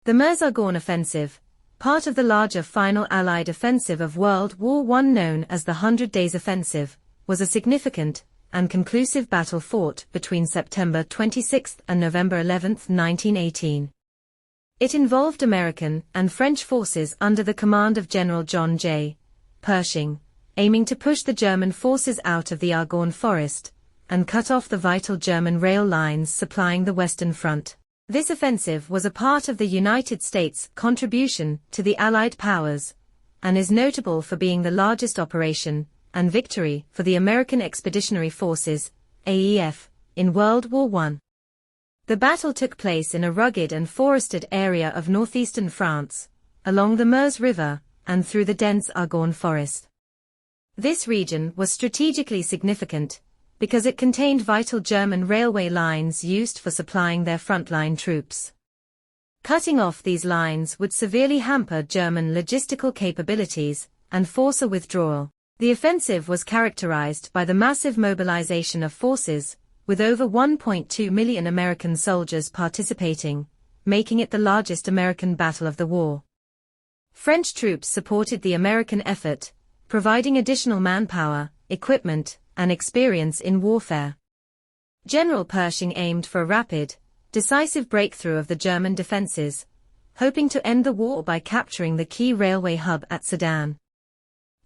The Meuse-Argonne Offensive, part of the larger final Allied offensive of World War I known as the 100 Days Offensive, was a significant and conclusive battle fought between September 26 and November 11, 1918. It involved American and French forces under the command of General John J. Pershing, aiming to push the German forces out of the Argonne Forest and cut off the vital German rail lines supplying the Western Front. This offensive was a part of the United States' contribution to the Allied powers, and is notable for being the largest operation and victory for the American Expeditionary Forces, AEF, in World War I. The battle took place in a rugged and forested area of northeastern France, along the Meuse River, and through the dense Argonne Forest. This region was strategically significant, because it contained vital German railway lines used for supplying their frontline troops. Cutting off these lines would severely hamper German logistical capabilities and force a withdrawal. The offensive was characterized by the massive mobilization of forces, with over 1.2 million American soldiers participating, making it the largest American battle of the war. French troops supported the American effort, providing additional manpower, equipment, and experience in warfare. General Pershing aimed for a rapid, decisive breakthrough of the German defenses, hoping to end the war by capturing the key railway hub at Sedan.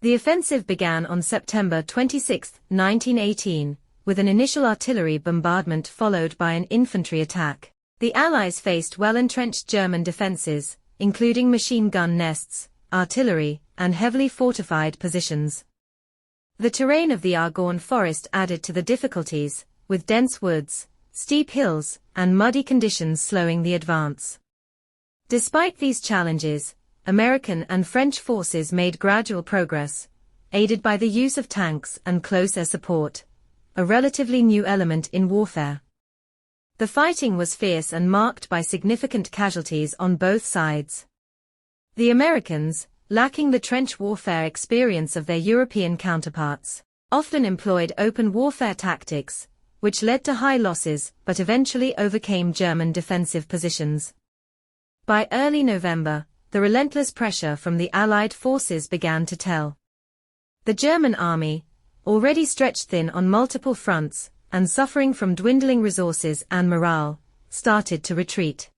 The offensive began on September 26, 1918, with an initial artillery bombardment followed by an infantry attack. The Allies faced well-entrenched German defenses, including machine gun nests, artillery, and heavily fortified positions. The terrain of the Argonne Forest added to the difficulties, with dense woods, steep hills, and muddy conditions slowing the advance. Despite these challenges, American and French forces made gradual progress, aided by the use of tanks and close air support, a relatively new element in warfare. The fighting was fierce and marked by significant casualties on both sides. The Americans, lacking the trench warfare experience of their European counterparts, often employed open warfare tactics, which led to high losses but eventually overcame German defensive positions. By early November, the relentless pressure from the Allied forces began to tell. The German army, already stretched thin on multiple fronts and suffering from dwindling resources and morale, started to retreat.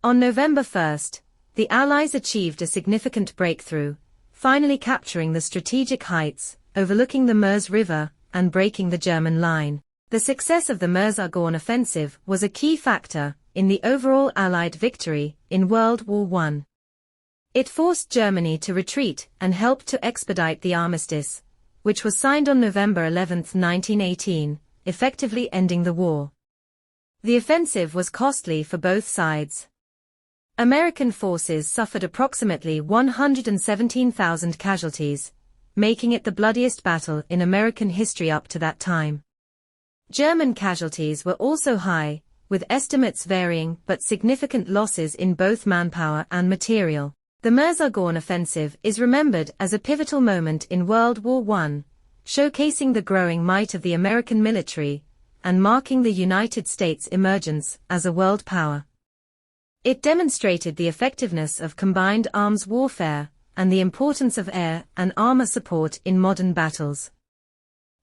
On November 1, the Allies achieved a significant breakthrough, finally capturing the strategic heights, overlooking the Meuse River, and breaking the German line. The success of the Meuse-Argonne Offensive was a key factor in the overall Allied victory in World War I. It forced Germany to retreat and helped to expedite the armistice, which was signed on November 11, 1918, effectively ending the war. The offensive was costly for both sides. American forces suffered approximately 117,000 casualties, making it the bloodiest battle in American history up to that time. German casualties were also high, with estimates varying but significant losses in both manpower and material. The Meuse-Argonne Offensive is remembered as a pivotal moment in World War I, showcasing the growing might of the American military and marking the United States' emergence as a world power. It demonstrated the effectiveness of combined arms warfare and the importance of air and armor support in modern battles.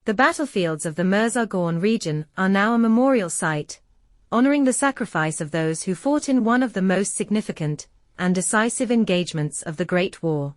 The battlefields of the Meuse-Argonne region are now a memorial site, honoring the sacrifice of those who fought in one of the most significant and decisive engagements of the Great War.